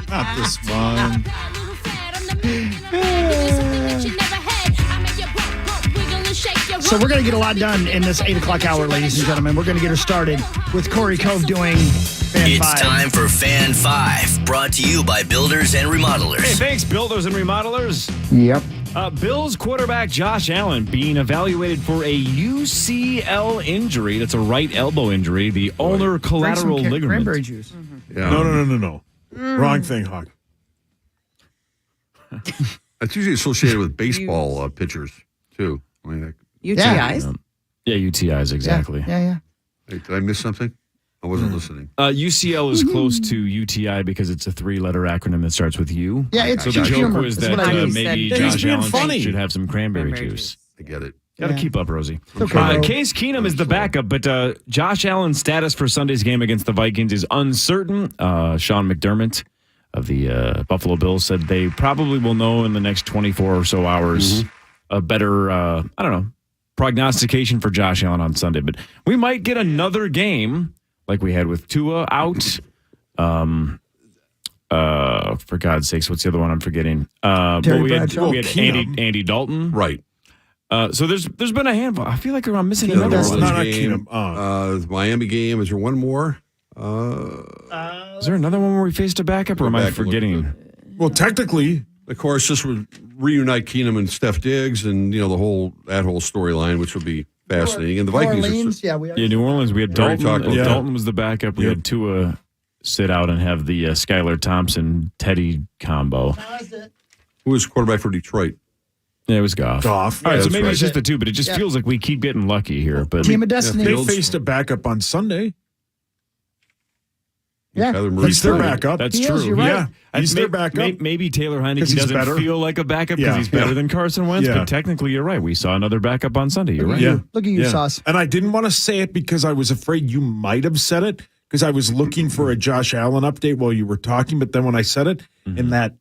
Not this one. So we're going to get a lot done in this 8 o'clock hour, ladies and gentlemen. We're going to get her started with Cory Cove doing Fan 5. It's time for Fan 5, brought to you by Builders and Remodelers. Hey, thanks, Builders and Remodelers. Yep. Bills quarterback Josh Allen being evaluated for a UCL injury. That's a right elbow injury. The ulnar collateral ligament. Cranberry juice. Yeah. No. Wrong thing, Hawk. That's usually associated with baseball pitchers, too. I mean, UTIs? Yeah, UTIs, exactly. Yeah. hey, did I miss something? I wasn't listening. UCL is close to UTI because it's a 3-letter acronym that starts with U. Yeah, it's so the joke humor. was That's that what I do. maybe He's Josh being Allen funny. should have some cranberry juice. I get it. Got to keep up, Rosie. Okay. Case Keenum is the backup, but Josh Allen's status for Sunday's game against the Vikings is uncertain. Sean McDermott of the Buffalo Bills said they probably will know in the next 24 or so hours a better, prognostication for Josh Allen on Sunday. But we might get another game like we had with Tua out. For God's sakes, what's the other one I'm forgetting? We had Andy Dalton. Right. So there's been a handful. I feel like I'm missing another one. Not game, Keenum. the Miami game. Is there one more? Is there another one where we faced a backup, or am I forgetting? Well, technically, Of course, this would reunite Keenum and Steph Diggs, and that whole storyline, which would be fascinating. And the Vikings, New Orleans. We had already Dalton. talked about Dalton was the backup. We had Tua sit out and have the Skylar Thompson Teddy combo. who was quarterback for Detroit? Yeah, it was Goff. All right, so maybe right. it's just the two, but it just feels like we keep getting lucky here. But Team of Destiny. they faced a backup on Sunday. Yeah. He's their backup. That's He is, true. you're right. Yeah, he's their backup. Maybe Taylor 'Cause Heineke he's doesn't better. feel like a backup because he's better than Carson Wentz, but technically you're right. We saw another backup on Sunday. You're right. Yeah. Look at you, Sauce. And I didn't want to say it because I was afraid you might have said it because I was looking for a Josh Allen update while you were talking. But then when I said it, in that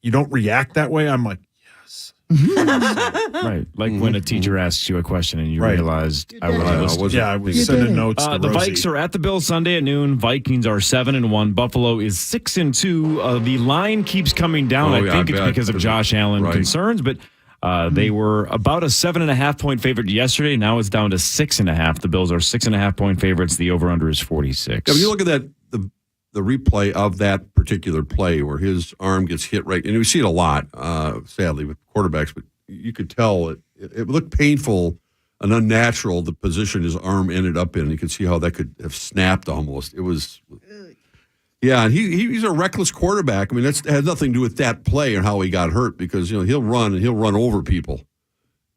you don't react that way, I'm like, yes. Right. Like when a teacher asks you a question and you realized I wasn't listening. I was sending notes to The Rosie. Vikes are at the Bills Sunday at noon. Vikings are 7-1. Buffalo is 6-2. The line keeps coming down. I think it's because of Josh Allen concerns, but they were about a 7.5-point favorite yesterday. Now it's down to 6.5. The Bills are 6.5-point favorites. The over/under is 46. Yeah, when you look at that, the replay of that particular play where his arm gets hit right, and we see it a lot, sadly, with quarterbacks, but you could tell it looked painful and unnatural, the position his arm ended up in. You could see how that could have snapped almost. It was, and he's a reckless quarterback. I mean, that has nothing to do with that play and how he got hurt because, he'll run over people.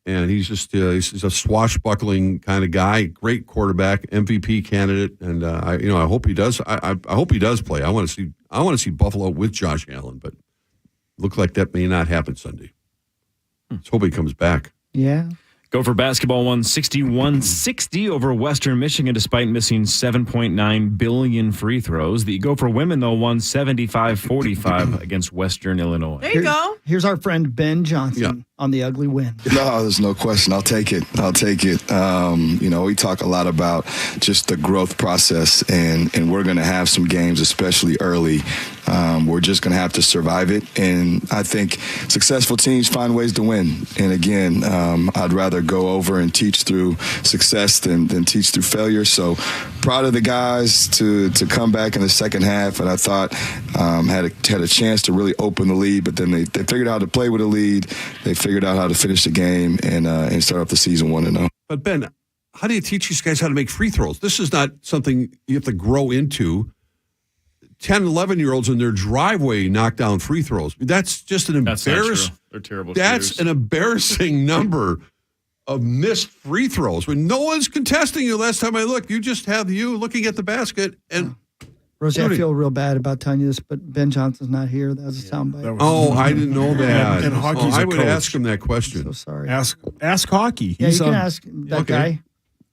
And he's just he's a swashbuckling kind of guy, great quarterback, MVP candidate, and I hope he does. I hope he does play. I want to see Buffalo with Josh Allen, but look like that may not happen Sunday. Let's hope he comes back. Yeah. Gopher basketball won 61-60 over Western Michigan despite missing 7.9 billion free throws. The Gopher women, though, won 75-45 against Western Illinois. There you go. Here's our friend Ben Johnson on the ugly win. No, there's no question. I'll take it. We talk a lot about just the growth process, and we're going to have some games, especially early. We're just going to have to survive it. And I think successful teams find ways to win. And again, I'd rather go over and teach through success than teach through failure. So proud of the guys to come back in the second half. And I thought had a chance to really open the lead, but then they figured out how to play with a lead. They figured out how to finish the game and start off the season 1-0. But Ben, how do you teach these guys how to make free throws? This is not something you have to grow into. 10, 11-year-olds in their driveway knock down free throws. That's just an embarrassing. They're terrible. That's an embarrassing number of missed free throws. When no one's contesting you, last time I looked, you just have you looking at the basket. And Rosie, I feel real bad about telling you this, but Ben Johnson's not here. That was a soundbite. I didn't know that. And Hawkey's I a would coach. ask him that question. So sorry. Ask Hawkey. Yeah, you can ask that guy.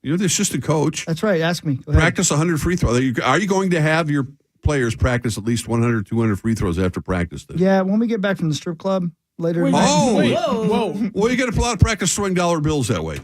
You're the assistant coach. That's right. Ask me. Go ahead. Practice 100 free throws. Are you going to have your players practice at least 100, 200 free throws after practice? Then? Yeah, when we get back from the strip club later tonight. Whoa. Well, you got a lot of practice throwing dollar bills that way.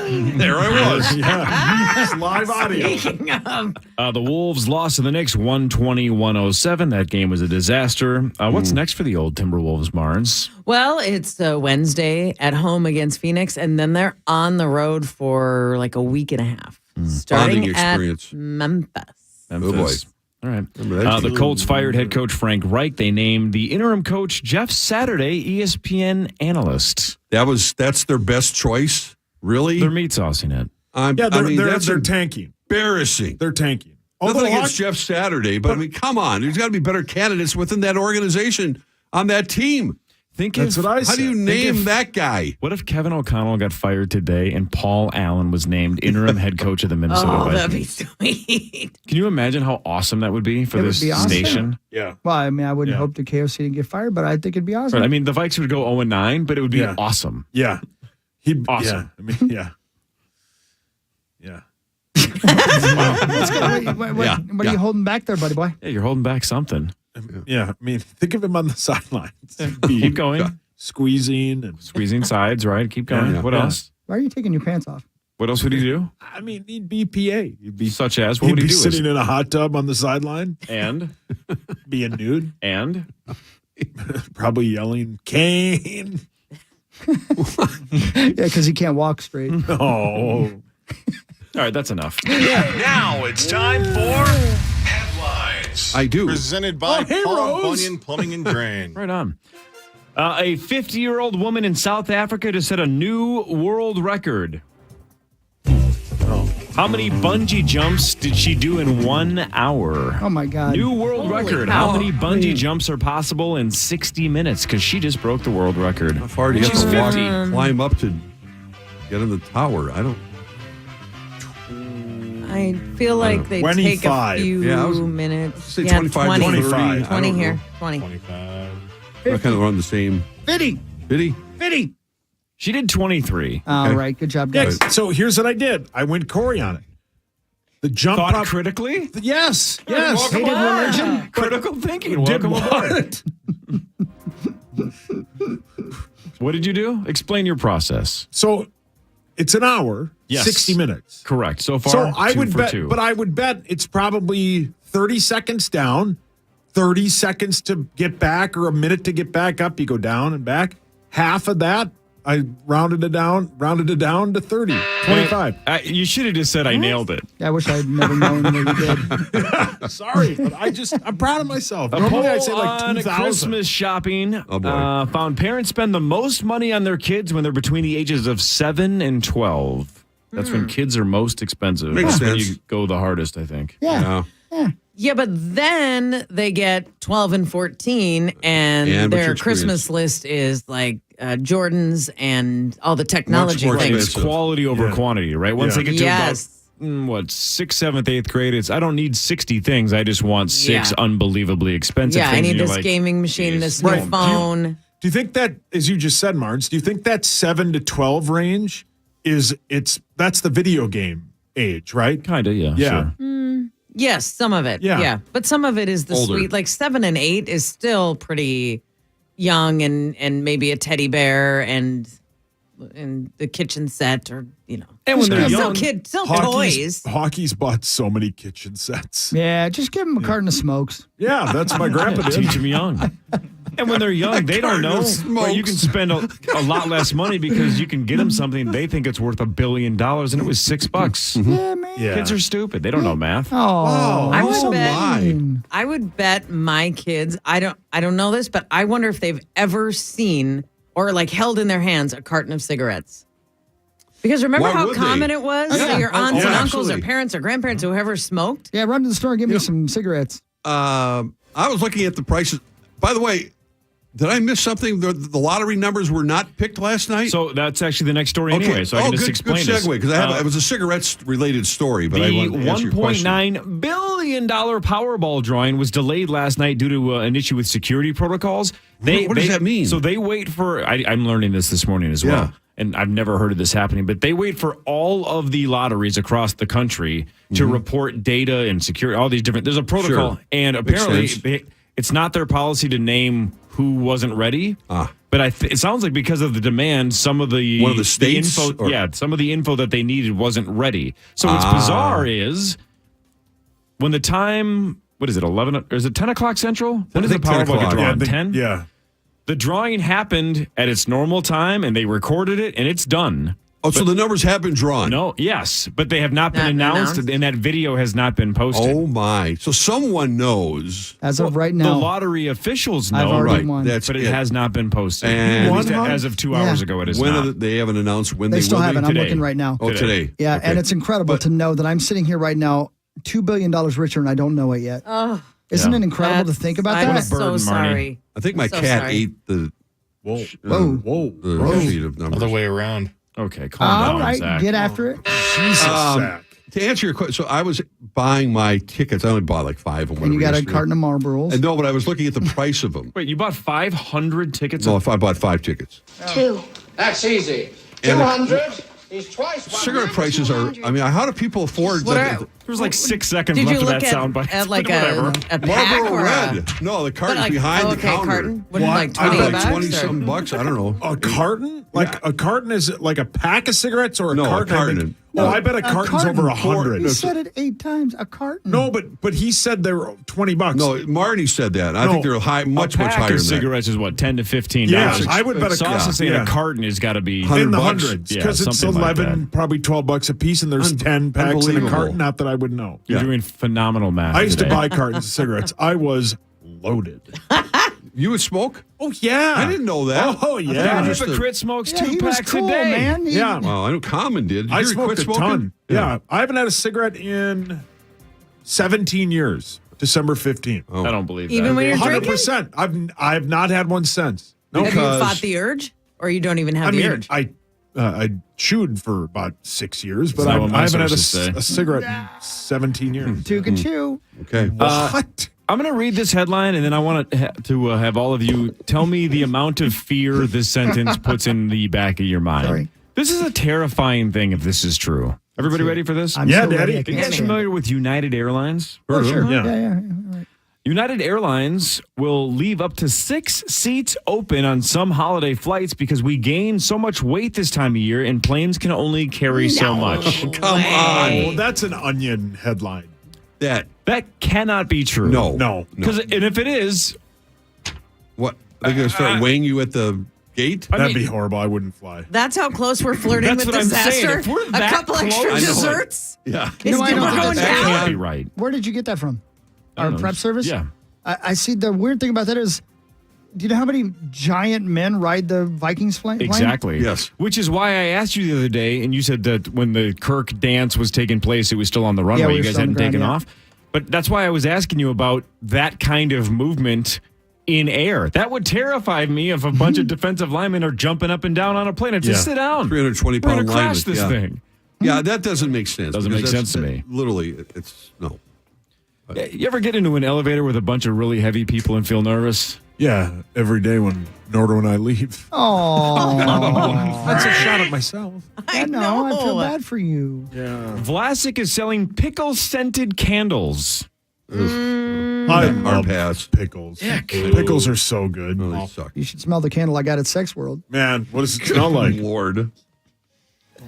There I was. Yeah. It's live audio. Speaking of, The Wolves lost to the Knicks 120-107. That game was a disaster. What's next for the old Timberwolves, Marnes? Well, it's Wednesday at home against Phoenix, and then they're on the road for like a week and a half, starting Bonding at experience. Memphis. Oh, boy. All right. Remember that The team? Colts fired head coach Frank Reich. They named the interim coach Jeff Saturday ESPN analyst. That's their best choice? Really? They're meat saucing it. They're tanking. Embarrassing. They're tanking. Nothing against Jeff Saturday, but I mean, come on. There's got to be better candidates within that organization on that team. That's what I said. How do you name that guy? What if Kevin O'Connell got fired today and Paul Allen was named interim head coach of the Minnesota Oh, Vikings? that'd be sweet. Can you imagine how awesome that would be for It would this be awesome. station? Yeah. well, I mean, I wouldn't Yeah. hope the KOC didn't get fired, but I think it'd be awesome. Right. I mean, the Vikes would go 0-9, but it would be Yeah. awesome. Yeah. Awesome. Yeah. I mean, yeah. Yeah. Let's go. What Yeah. are you holding back there, buddy boy? Yeah, you're holding back something. Yeah. I mean, think of him on the sidelines. Keep going. Squeezing and Squeezing sides, right? Keep going. Yeah. What Yeah. else? Why are you taking your pants off? What else would he do? I mean, he'd be PA. He'd be Such as, what he'd would he be do? sitting in a hot tub on the sideline, And? being nude, And? probably yelling, Kane. Yeah, because he can't walk straight. Oh. All right, that's enough. Now it's time for headlines. I do. Presented by hey, Paul Rose. Bunyan Plumbing and Drain. Right on. A 50-year-old woman in South Africa just set a new world record. How many bungee jumps did she do in 1 hour? Oh my God! New world Holy record. cow. How many bungee jumps are possible in 60 minutes? Because she just broke the world record. How far do you have She's to walk, 50. climb up to get in the tower? I don't. I feel like they take a 25. few Yeah, I was- minutes. Say 25 to 30. 25. 20 I don't here. know. 20. 25. I kind of run the same. 50. Did he? She did 23. All right, good job, guys. So here's what I did. I went Cory on it. The jump Thought up. critically? Yes. Hated religion. Critical thinking. Did Welcome aboard. what? What did you do? Explain your process. So it's an hour, Yes. 60 minutes. Correct. So far, So I two would for bet, two. but I would bet it's probably 30 seconds down, 30 seconds to get back, or a minute to get back up. You go down and back. Half of that, I rounded it down to 30, 25. You should have just said I nailed it. I wish I'd never known what you did. Sorry, but I'm proud of myself. A Normally poll I say like on 2,000. Christmas shopping Oh, boy. found parents spend the most money on their kids when they're between the ages of 7 and 12. That's when kids are most expensive. Makes That's when sense. you go the hardest, I think. Yeah. Yeah, but then they get 12 and 14, and And what's their your Christmas list is like Jordans and all the technology more things. It's quality over quantity, right? Once Yeah. they get to Yes. about 6th, 7th, 8th grade, it's I don't need 60 things. I just want 6 Yeah. unbelievably expensive Yeah, things. I need And you're this like, gaming machine, geez. this Right. new phone. Do you think that, as you just said, Marnes, do you think that 7 to 12 range that's the video game age, right? Kind of, yeah. Yeah. Sure. Yes, some of it. Yeah. Yeah. But some of it is the Older. sweet. Like 7 and 8 is still pretty young, and maybe a teddy bear and the kitchen set, or, you know. And when they're Still young, still toys. Hawkey's bought so many kitchen sets. Yeah, just give him a carton of smokes. Yeah, that's my grandpa did. teach them young. And when they're young, they don't know. Well, you can spend a lot less money because you can get them something they think it's worth $1 billion, and it was $6. Yeah, man. Yeah. Kids are stupid. They don't know math. Oh, I would Oh, bet. my. I would bet my kids. I don't know this, but I wonder if they've ever seen or like held in their hands a carton of cigarettes. Because remember Why how would common they? it was Yeah. that your aunts Oh, and uncles absolutely. or parents or grandparents, whoever smoked. Yeah, run to the store and give me some cigarettes. I was looking at the prices. By the way, did I miss something? The lottery numbers were not picked last night? So that's actually the next story anyway. So I can just explain good this. segue, because it was a cigarettes-related story, but I The wanted to answer your question. $1.9 billion Powerball drawing was delayed last night due to an issue with security protocols. What does that mean? So they wait for, I'm learning this morning as well, Yeah. and I've never heard of this happening, but they wait for all of the lotteries across the country to report data and security, all these different, there's a protocol, Sure. and Makes apparently sense. it's not their policy to name who wasn't ready. But But it sounds like because of the demand, some of the one of the states, some of the info that they needed wasn't ready. So what's bizarre is when the time, what is it, 11 or is it 10 o'clock Central? When is the Powerball drawn? 10? Yeah. The drawing happened at its normal time, and they recorded it, and it's done. Oh, so the numbers have been drawn? No, yes, but they have not been announced, and that video has not been posted. Oh, my. So someone knows. As of right now. The lottery officials know, I've already won. That's but it has not been posted. And At least as of 2 hours ago, it is not. They haven't announced when They still will haven't. be? I'm Today. looking right now. Oh, today. Yeah, Okay. and it's incredible to know that I'm sitting here right now, $2 billion richer, and I don't know it yet. Oh, Isn't it incredible to think about I'm that? so burden, Marnie. sorry. I think my So cat sorry. ate the Whoa. the sheet of numbers. Other way around. Okay, calm All down, right, Zach. get after it. Jesus, Zach. To answer your question, so I was buying my tickets. I only bought like 5 of them. And you got a yesterday. carton of Marlboros. And no, but I was looking at the price of them. Wait, you bought 500 tickets? No, if I bought 5 tickets. 2. That's easy. And 200 is twice what cigarette prices are. I mean, how do people afford? What like, are- There's like 6 seconds Did left you of look that soundbite. at like Whatever. a pack Marlboro or Red. a... No, the carton's like, behind the okay, counter. carton? Wouldn't What? like I 20 like bucks? 20-something or- bucks. I don't know. A carton? Like a carton is like a pack of cigarettes or a No, a carton? carton. I bet a carton's over 100. He said it 8 times. A carton. No, but he said they were $20. No, Marty said that. I No, think they're high, much a pack higher of than that. cigarettes is what, $10 to $15? Yeah, I would bet a Sauce is saying yeah. a carton has got to be in the $100. hundreds Yeah, because it's something like 11, that. probably $12 a piece, and there's 10 packs in a Unbelievable. carton. Not that I would know. You're doing phenomenal math. I used to today. buy cartons of cigarettes. I was loaded. You would smoke? Oh yeah, I didn't know that. Oh I yeah, thought The you just- hypocrite smokes Yeah, 2 he was packs cool, a day. man. He- yeah. Well, I know Common did. Did I you smoked quit a smoking? ton. Yeah, I haven't had a cigarette in 17 years. December 15th. I don't believe that. Even when you're drinking? 100%. I've not had one since. No, Have you Because- fought the urge? Or you don't even have I the mean, urge? I chewed for about 6 years, but That's not what my I haven't had sources say. a cigarette in 17 years. Two can chew. Okay. What? I'm going to read this headline, and then I want to have all of you tell me the amount of fear this sentence puts in the back of your mind. Sorry. This is a terrifying thing if this is true. Everybody ready for this? I'm Yeah, so ready, Daddy. I Are can't you guys stand familiar it. with United Airlines? Oh, sure. Yeah. Yeah. United Airlines will leave up to 6 seats open on some holiday flights because we gain so much weight this time of year and planes can only carry so much. Come on. Well, that's an Onion headline. That. That cannot be true. No. Because and if it is, What? They're going to start weighing you at the gate? I That'd mean- be horrible. I wouldn't fly. That's how close we're flirting That's with what I'm saying. disaster. If we're A that couple extra close- I know it. desserts. Yeah. Is I we're don't going think that down. can't be right. Where did you get that from? I Our don't know. prep service? Yeah. I see the weird thing about that is, do you know how many giant men ride the Vikings plane? Exactly. Yes. Which is why I asked you the other day, and you said that when the Kirk dance was taking place, it was still on the runway. Yeah, we You were guys still on hadn't the ground, taken yeah. off. But that's why I was asking you about that kind of movement in air. That would terrify me if a bunch of defensive linemen are jumping up and down on a plane. I'd just Yeah. sit down. 320 We're going pound to crash lineman, this yeah. thing. Yeah, that doesn't make sense. Doesn't because make that's- sense to me. Literally, it's no. You ever get into an elevator with a bunch of really heavy people and feel nervous? Yeah, every day when Nordo and I leave. Oh, That's a shot at myself. I know. I feel bad for you. Yeah. Vlasic is selling pickle-scented candles. I Hard love pass. pickles. Pickles are so good. Oh, they suck. You should smell the candle I got at Sex World. Man, what does it smell like? Lord.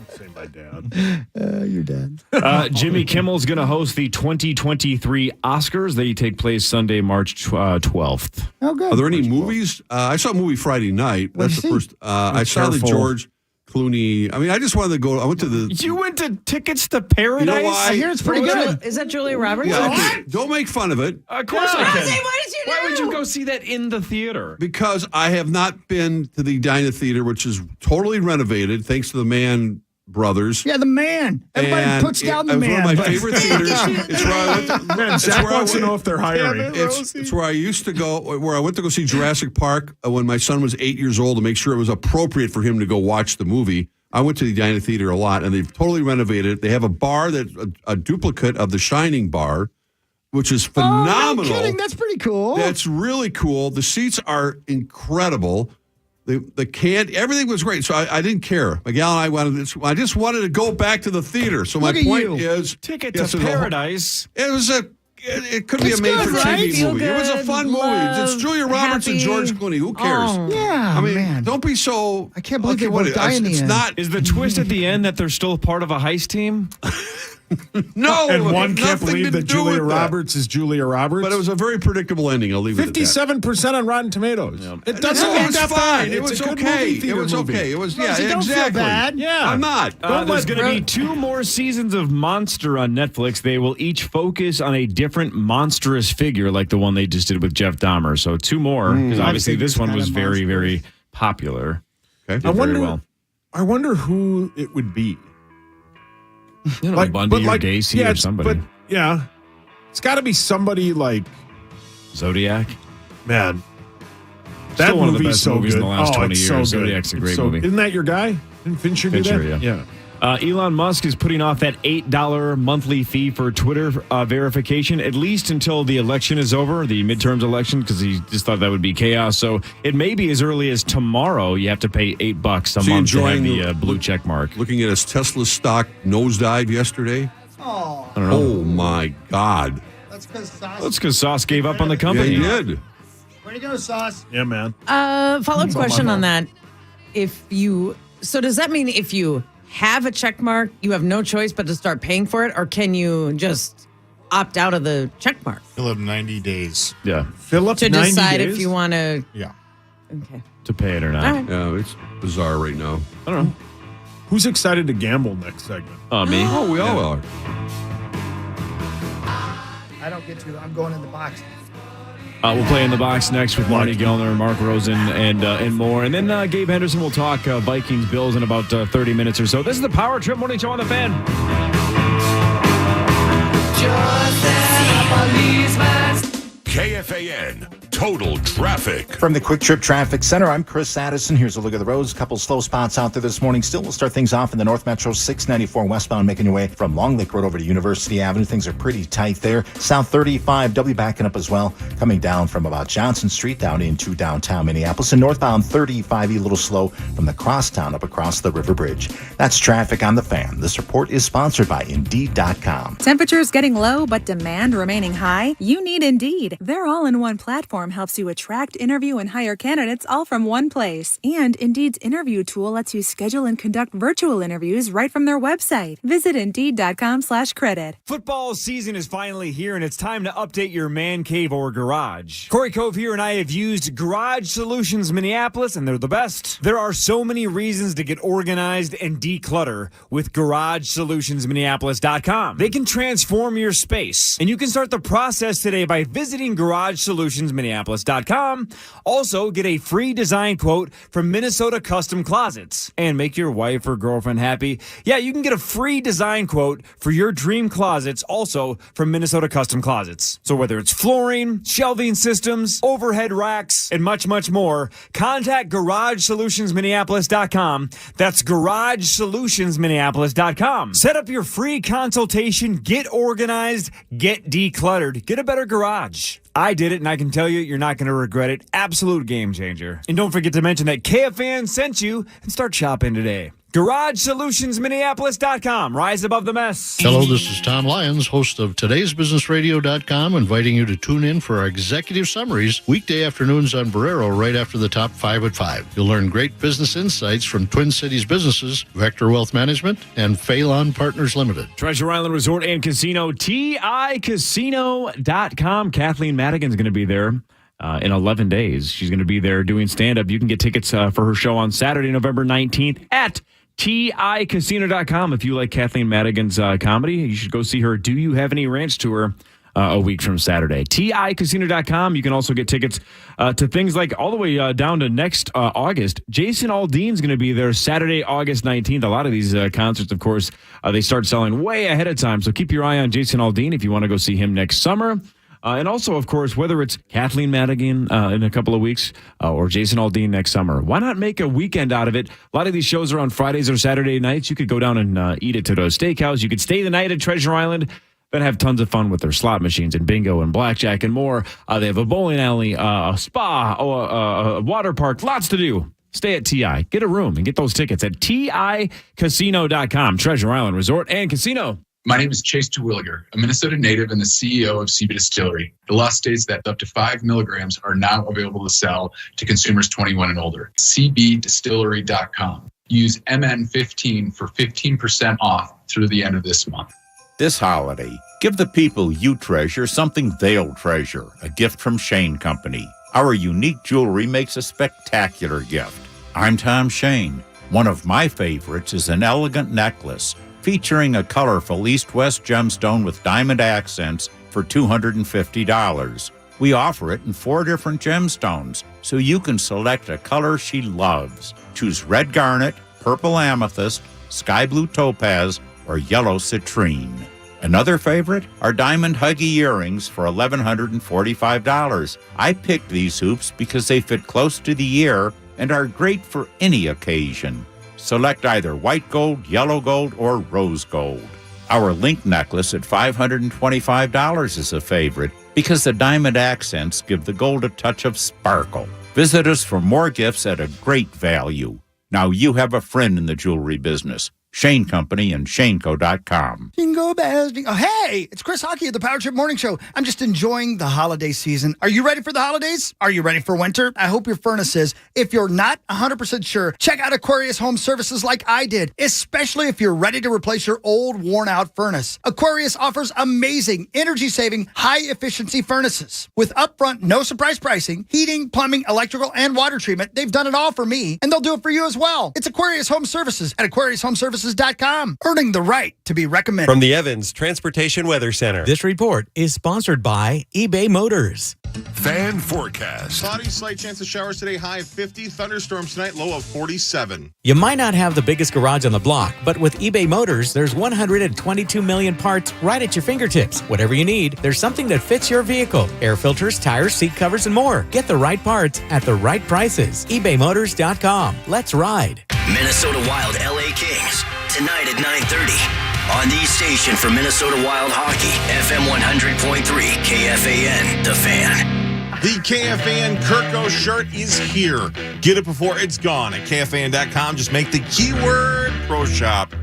Say my dad. Your dad. Jimmy Kimmel's going to host the 2023 Oscars. They take place Sunday, March 12th. Oh, good. Are there any movies? I saw a movie Friday night. What'd That's you the see? first. I saw the Careful. George Clooney. I mean, I just wanted to go. I went to the. You went to Tickets to Paradise? why? I hear it's pretty good. Is that Julia Roberts? Yeah, okay, don't make fun of it Of course I can. What did you do? Why would you go see that in the theater? because I have not been to the Edina Theater, which is totally renovated thanks to the Mann brothers. Yeah, the man. Everybody And puts down the it was man. one of my but- favorite theaters. It's where I went. Man, It's Zach where I wants to went- know if they're hiring. It's where I used to go, where I went to go see Jurassic Park when my son was 8 years old to make sure it was appropriate for him to go watch the movie. I went to the Edina Theater a lot, and they've totally renovated it. They have a bar that's a duplicate of the Shining bar, which is phenomenal. Oh, no kidding. That's pretty cool. That's really cool. The seats are incredible. The can, everything was great. So I didn't care. Miguel and I just wanted to go back to the theater. So my Look at point you. is, Ticket yes, to there's a whole- Paradise. It was It could be It's a made-for-TV good, right? movie. It was a fun movie. It's Julia Roberts and happy. George Clooney. Who cares? Oh. Yeah, I mean, man. don't be so. I can't believe they both die in the it's end. not. Is the twist at the end that they're still part of a heist team? No, And one can't nothing believe to that do Julia with that. Roberts is Julia Roberts. But it was a very predictable ending. I'll leave it at that. 57% on Rotten Tomatoes. It doesn't No, look it was that fine. bad. It It's was a good okay. movie theater It was movie. okay. It was Rosie, don't feel exactly. bad. Yeah. I'm not. There's going to be 2 more seasons of Monster on Netflix. They will each focus on a different monstrous figure, like the one they just did with Jeff Dahmer. So 2 more, because obviously figure's this one kinda was very, monstrous. very popular. Okay. Did very well. I wonder who it would be. You know, Bundy or Gacy or it's- somebody. But yeah, it's got to be somebody like, Zodiac. man, that Still one of the movie's best so movies good. in the last 20 it's years. So good. Zodiac's a It's great so- movie. Isn't that your guy? Didn't Fincher do Fincher, that? yeah. Elon Musk is putting off that $8 monthly fee for Twitter verification, at least until the election is over, the midterms election, because he just thought that would be chaos. So it may be as early as tomorrow. You have to pay $8 a month to have enjoying the blue check mark. Looking at his Tesla stock nosedive yesterday. Oh, I don't know. Oh my God! that's because Sauce. That's because Sauce gave up on the Yeah, company. he did. Where'd you go, Sauce? Yeah, man. Follow-up question on that. So does that mean if you have a check mark, you have no choice but to start paying for it, or can you just opt out of the check mark You'll have 90 days. Yeah, Fill up to 90 decide days? if you want to? Yeah. Okay. to pay it or not. All right. Yeah, it's bizarre right now. I don't know. Who's excited to gamble next segment? Me. Oh, we all are. I don't get to. I'm going in the box. We'll play in the box next with Marty Gellner, Mark Rosen, and more. And then Gabe Henderson will talk Vikings Bills in about 30 minutes or so. This is the Power Trip Morning Show on the Fan. KFAN Total Traffic. From the Quick Trip Traffic Center, I'm Chris Addison. Here's a look at the roads. A couple slow spots out there this morning. Still, we'll start things off in the North Metro 694 westbound, making your way from Long Lake Road over to University Avenue. Things are pretty tight there. South 35W backing up as well, coming down from about Johnson Street down into downtown Minneapolis. And northbound 35E a little slow from the crosstown up across the River Bridge. That's traffic on the Fan. This report is sponsored by Indeed.com. Temperatures getting low, but demand remaining high? You need Indeed. Their all-in-one platform helps you attract, interview, and hire candidates all from one place. And Indeed's interview tool lets you schedule and conduct virtual interviews right from their website. Visit Indeed.com/credit. Football season is finally here, and it's time to update your man cave or garage. Cory Cove here, and I have used Garage Solutions Minneapolis, and they're the best. There are so many reasons to get organized and declutter with GarageSolutionsMinneapolis.com. They can transform your space, and you can start the process today by visiting GarageSolutionsMinneapolis.com. Also, get a free design quote from Minnesota Custom Closets and make your wife or girlfriend happy. Yeah, you can get a free design quote for your dream closets also from Minnesota Custom Closets. So whether it's flooring, shelving systems, overhead racks, and much, much more, contact GarageSolutionsMinneapolis.com. That's GarageSolutionsMinneapolis.com. Set up your free consultation, get organized, get decluttered, get a better garage. I did it, and I can tell you, you're not going to regret it. Absolute game changer. And don't forget to mention that KFAN sent you and start shopping today. GarageSolutionsMinneapolis.com. Rise above the mess. Hello, this is Tom Lyons, host of Today'sBusinessRadio.com, inviting you to tune in for our executive summaries weekday afternoons on Barrero right after the top 5 at 5. You'll learn great business insights from Twin Cities businesses, Vector Wealth Management, and Phelan Partners Limited. Treasure Island Resort and Casino, TICasino.com. Kathleen Madigan's going to be there in 11 days. She's going to be there doing stand-up. You can get tickets for her show on Saturday, November 19th at TICasino.com. If you like Kathleen Madigan's comedy, you should go see her Do You Have Any Ranch tour a week from Saturday. TICasino.com. You can also get tickets to things like all the way down to next August. Jason Aldean's going to be there Saturday, August 19th. A lot of these concerts, of course, they start selling way ahead of time. So keep your eye on Jason Aldean if you want to go see him next summer. And also, of course, whether it's Kathleen Madigan in a couple of weeks or Jason Aldean next summer, why not make a weekend out of it? A lot of these shows are on Fridays or Saturday nights. You could go down and eat at Toto's Steakhouse. You could stay the night at Treasure Island, then have tons of fun with their slot machines and bingo and blackjack and more. They have a bowling alley, a spa, a water park, lots to do. Stay at TI. Get a room and get those tickets at TICasino.com. Treasure Island Resort and Casino. My name is Chase Terwilliger, a Minnesota native and the CEO of CB Distillery. The law states that up to 5 milligrams are now available to sell to consumers 21 and older. cbdistillery.com. Use MN15 for 15% off through the end of this month. This holiday, give the people you treasure something they'll treasure, a gift from Shane Company. Our unique jewelry makes a spectacular gift. I'm Tom Shane. One of my favorites is an elegant necklace featuring a colorful east-west gemstone with diamond accents for $250. We offer it in 4 different gemstones, so you can select a color she loves. Choose red garnet, purple amethyst, sky blue topaz, or yellow citrine. Another favorite are diamond huggy earrings for $1,145. I picked these hoops because they fit close to the ear and are great for any occasion. Select either white gold, yellow gold, or rose gold. Our link necklace at $525 is a favorite because the diamond accents give the gold a touch of sparkle. Visit us for more gifts at a great value. Now you have a friend in the jewelry business. Shane Company and shaneco.com. Jingle bells, jingle. Oh, hey, it's Chris Hawkey of the Power Trip Morning Show. I'm just enjoying the holiday season. Are you ready for the holidays? Are you ready for winter? I hope your furnace is. If you're not 100% sure, check out Aquarius Home Services like I did, especially if you're ready to replace your old, worn-out furnace. Aquarius offers amazing, energy-saving, high-efficiency furnaces. With upfront, no-surprise pricing, heating, plumbing, electrical, and water treatment, they've done it all for me, and they'll do it for you as well. It's Aquarius Home Services at AquariusHomeservices.com, earning the right to be recommended. From the Evans Transportation Weather Center. This report is sponsored by eBay Motors. Fan forecast. Cloudy, slight chance of showers today, high of 50. Thunderstorms tonight, low of 47. You might not have the biggest garage on the block, but with eBay Motors, there's 122 million parts right at your fingertips. Whatever you need, there's something that fits your vehicle. Air filters, tires, seat covers, and more. Get the right parts at the right prices. ebaymotors.com. Let's ride. Minnesota Wild LA Kings, tonight at 9:30. On the station for Minnesota Wild Hockey, FM 100.3, KFAN, The Fan. The KFAN Kirko shirt is here. Get it before it's gone at KFAN.com. Just make the keyword Pro Shop.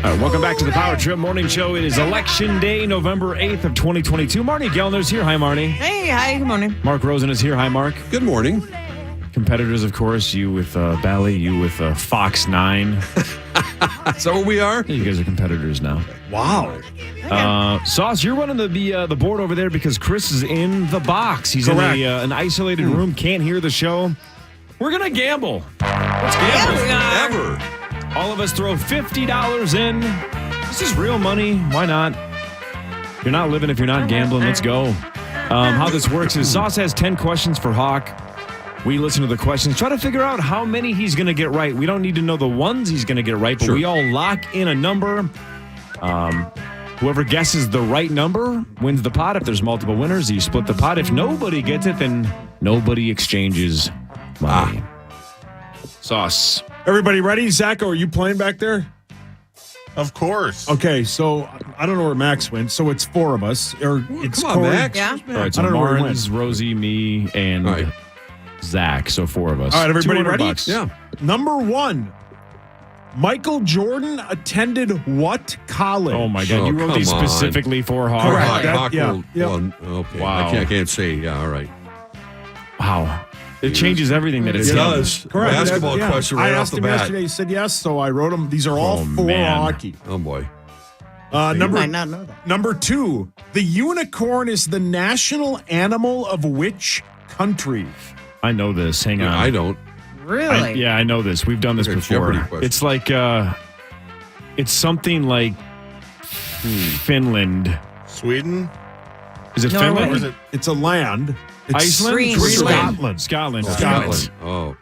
All right, welcome back to the Power Trip Morning Show. It is Election Day, November 8th of 2022. Marnie Gellner's here. Hi, Marnie. Hey, hi, good morning. Mark Rosen is here. Hi, Mark. Good morning. Competitors, of course. You with Bally, you with Fox 9. So we are? You guys are competitors now. Wow. Sauce, you're running the board over there because Chris is in the box. He's Correct. in an isolated room, can't hear the show. We're going to gamble. Let's gamble. Yeah, Ever. All of us throw $50 in. This is real money. Why not? You're not living if you're not gambling. Let's go. How this works is Sauce has 10 questions for Hawk. We listen to the questions, try to figure out how many he's going to get right. We don't need to know the ones he's going to get right, but we all lock in a number. Whoever guesses the right number wins the pot. If there's multiple winners, you split the pot. If nobody gets it, then nobody exchanges money. Sauce. Everybody ready? Zacho, are you playing back there? Of course. Okay, so I don't know where Max went. So it's 4 of us. Or it's Come on, Cory. Max. Yeah. All right, so I don't know where he Marnes, Rosie, me, and Zach. So 4 of us. All right, everybody ready? $200. Yeah. Number 1. Michael Jordan attended what college? Oh, my God. You wrote these come on. specifically for Hawk. Correct. Hawk, That- Hawk yeah, will- yeah. well, okay. Wow. I can't say. Yeah, all right. Wow. It changes everything that it's It does. Correct. Basketball Yeah. question right I off asked the him bat. yesterday. He said yes, so I wrote them. These are all Oh, 4 man. hockey. Oh, boy. You might not know that. Number 2. The unicorn is the national animal of which country? I know this. Hang on. Yeah, I don't. Really? I know this. We've done this Okay, before. Jeopardy question. It's like, it's something like Finland. Sweden? Is it Norway? Finland? Or is it? It's a land. It's Iceland? Greenland. Scotland. Scotland. Oh, Oh,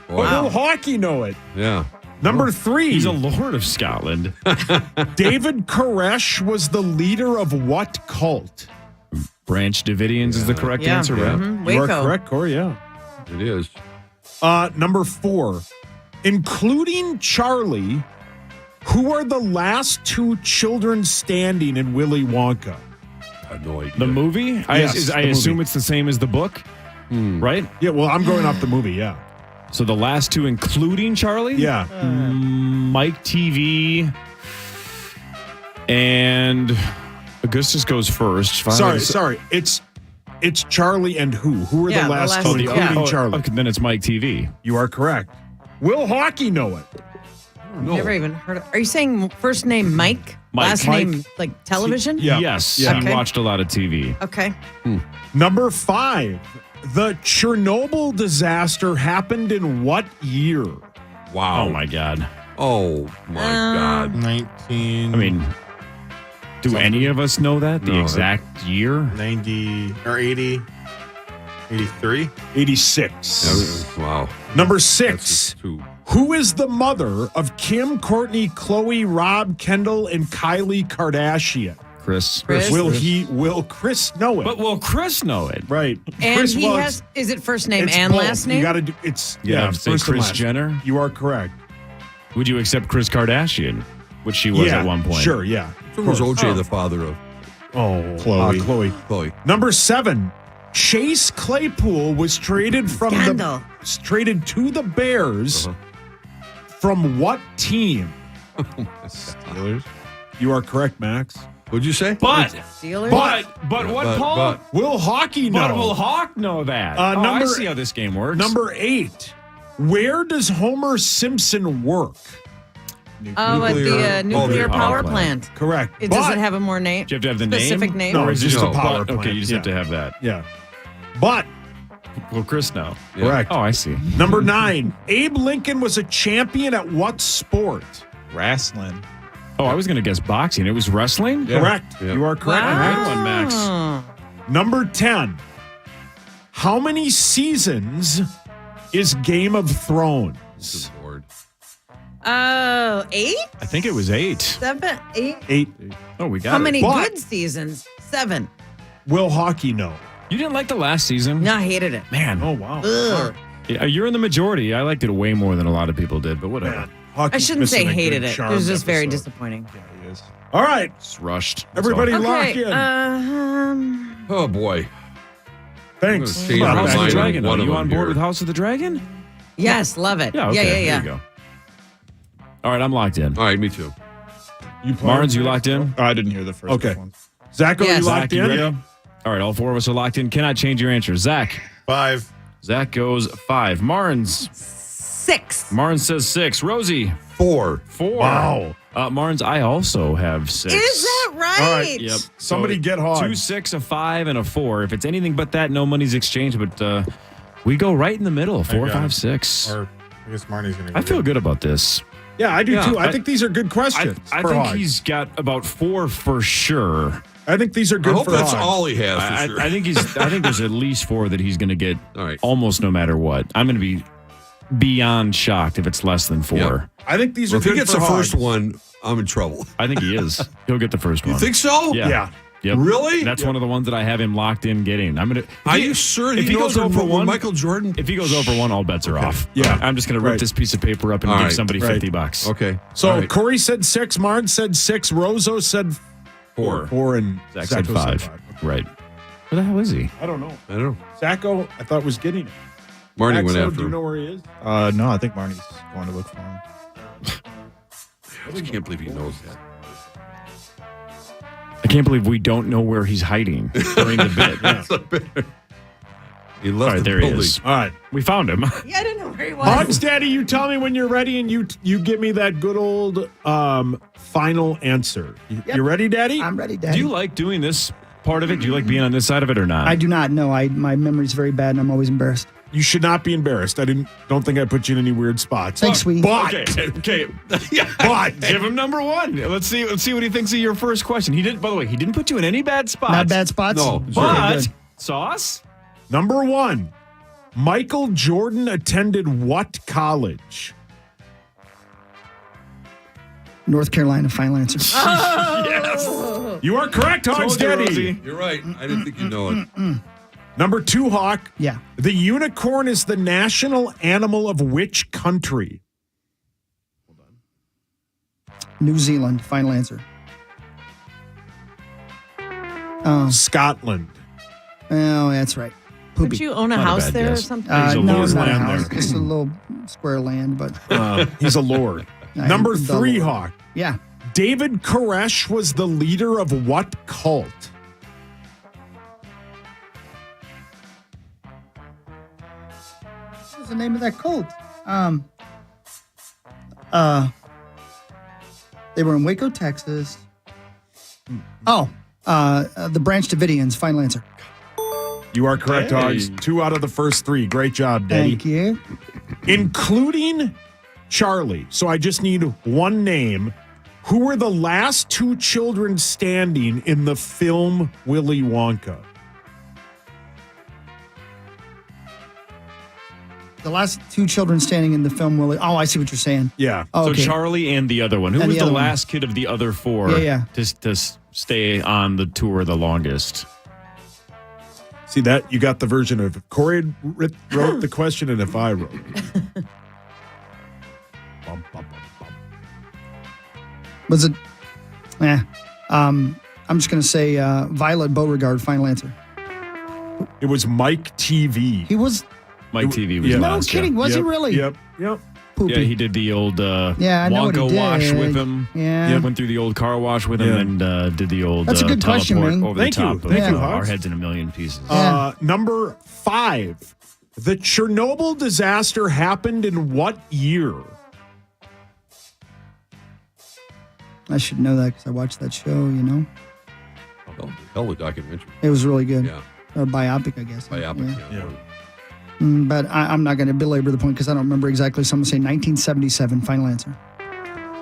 boy. will hockey know it? Yeah. Number 3. He's a lord of Scotland. David Koresh was the leader of what cult? Branch Davidians is the correct Yeah. answer, right? Mhm. You are Waco. correct, Cory, yeah. It is. Number 4. Including Charlie, who are the last 2 children standing in Willy Wonka? I have no idea. The movie? Yes, I the assume movie. it's the same as the book, right? Yeah, well, I'm going off the movie, yeah. So the last two, including Charlie? Yeah. Mike TV and Augustus goes first. Sorry. It's Charlie and who? Who are Yeah, the last the two, last- including yeah. Charlie? Okay, then it's Mike TV. You are correct. Will Hawkey know it? Never even heard of. Are you saying first name Mike? Last name like television? Yeah. Yes. Yeah. He Okay. watched a lot of TV. Okay. Number 5. The Chernobyl disaster happened in what year? Wow. Oh, my God. Oh, my God. 19. I mean, do any of us know that? The No, exact year? 90 or 80, 83. 86. Wow. Number That's 6. just two. Who is the mother of Kim, Courtney, Khloe, Rob, Kendall, and Kylie Kardashian? Chris. Chris. Will Chris know it? But will Chris know it? Right. And Chris he was- has. Is it first name it's and both. last name? You got to do. It's Yeah, say first and Kris last. Jenner. You are correct. Would you accept Kris Kardashian, which she was Yeah, at one point? Sure. Yeah. So was OJ Oh. the father of Chloe. Chloe? Number 7. Chase Claypool was traded from Scandal. traded to the Bears from what team? Steelers. You are correct, Max. What'd you say? But Steelers? but what, Paul? Will Hawkey know? But will Hawk know that? I number- see how this game works. Number 8. Where does Homer Simpson work? Oh, at the nuclear power plant. Correct. It doesn't have a more name. Do you have to have the specific name? name? No, Or it's is just it a power but- plant. Okay, you just have to have that. Yeah. But Will Chris know? correct. Oh, I see. Number 9. Abe Lincoln was a champion at what sport? Wrestling. Oh, I was going to guess boxing. It was wrestling? Correct. Yeah. You are correct. Wow. Good one, Max. Number 10. How many seasons is Game of Thrones? Good Lord. Oh, 8? I think it was 8. 7? 8? 8. Oh, we got How it. many But- good seasons? 7. Will Hawkey know? You didn't like the last season? No, I hated it. Man. Oh, wow. Ugh. Yeah, you're in the majority. I liked it way more than a lot of people did, but whatever. Man, Hawkey's I shouldn't say missing a hated good it. It Charmed was just very episode. disappointing. He is. All right. It's rushed. That's Everybody all. lock Okay. in. Oh, boy. Thanks. I'm gonna change How my about House of the mind on Dragon? one Are of you them on board here. with House of the Dragon? Yes, love it. Yeah, okay. Yeah. There you go. All right, I'm locked in. All right, me too. You playing? Marnes, you locked in? Oh, I didn't hear the first Okay. one. Zacho, Yes. you locked Zach, you in? ready? All right, all four of us are locked in. Cannot change your answer. Zach. 5. Zach goes 5. Marnes. 6. Marnes says 6. Rosie. 4. 4. Wow. Marnes, I also have 6. Is that right? All right. Yep. Somebody So, get Hog. 2, 6, a 5, and a 4. If it's anything but that, no money's exchanged. But we go right in the middle. 4, got 5, it. 6. Or I guess Marnie's going to I feel good about this. Yeah, I do Yeah, too. I think these are good questions. I for think Hog. he's got about 4 for sure. I think these are I good hope for that's Hog. all he has for I, sure. I think he's. I think there's at least 4 that he's going to get All right. almost no matter what. I'm going to be beyond shocked if it's less than 4. Yep. I think these are Well, if he good gets for the Hog. first one, I'm in trouble. I think he is. He'll get the first one. You think so? Yeah. Yep. Really? That's one of the ones that I have him locked in getting. I'm gonna. Are you sure If he he knows goes over when 1, Michael Jordan? if he goes over 1, all bets are off. Yeah. I'm just gonna rip Right. this piece of paper up and All give right. somebody Right. $50. Okay. So All right. Corey said 6, Marn said 6, Rozo said 4. 4, and Zach said Zacho 5. Right. Where the hell is he? I don't know. I don't know. Zacho, I thought was getting it. Marnie went Zacho, after do you him. know where he is? No, I think Marnie's going to look for him. I can't believe he knows that. I can't believe we don't know where he's hiding during the bit. He left All right, the there he building. is. All right. We found him. Yeah, I didn't know where he was. Hogs Daddy, you tell me when you're ready and you give me that good old final answer. You ready, Daddy? I'm ready, Do Daddy. you like doing this part of it? Do you like being on this side of it or not? I do not know. My memory's very bad, and I'm always embarrassed. You should not be embarrassed. I don't think I put you in any weird spots. Thanks, sweetie. But Okay. Yeah. But Give him number 1. Let's see what he thinks of your first question. He didn't. By the way, he didn't put you in any bad spots. Not bad spots. No, But Good. Sauce. number 1, Michael Jordan attended what college? North Carolina, final answer. Yes. You are correct, Hogs Told you, Daddy. Rosie. You're right. I didn't think you'd know it. Number 2, Hawk. Yeah. The unicorn is the national animal of which country? New Zealand, final answer. Scotland. Oh, that's right. Poopy. Did you own a Not a house bad there or guess. something? No, it's not a land house. there. Just a little square of land, but He's a lord. Number the 3, Lord. Hawk. Yeah. David Koresh was the leader of what cult? What's the name of that cult? They were in Waco, Texas. The Branch Davidians. Final answer. You are correct, Hogs. 2 out of the first 3. Great job, Daddy. Thank you. Including Charlie. So I just need one name. Who were the last 2 children standing in the film Willy Wonka? The last 2 children standing in the film Willie. Oh, I see what you're saying. Yeah. Oh, okay. So Charlie and the other one. Who And was the the other one. last kid of the other 4 Yeah. to stay on the tour the longest? See that? You got the version of if Cory wrote the question and if I wrote it. Bum, bum, bum, bum. Was it? I'm just going to say Violet Beauregard. Final answer. It was Mike TV. He was. Mike TV was Yeah. the No last. kidding. Was he Yep, really? Yep. Poopy. Yeah, he did the old I know what he Wonka wash did. with him. Yeah. Went through the old car wash with him and did the old That's a good question, teleport Ming. over Thank the top you. of Thank you, our Hogs. heads in a million pieces. Number 5. The Chernobyl disaster happened in what year? I should know that because I watched that show, you know. Hell of a documentary. It was really good. Yeah. Or biopic, I guess. Biopic, yeah. But I'm not going to belabor the point because I don't remember exactly. So I'm going to say 1977. Final answer.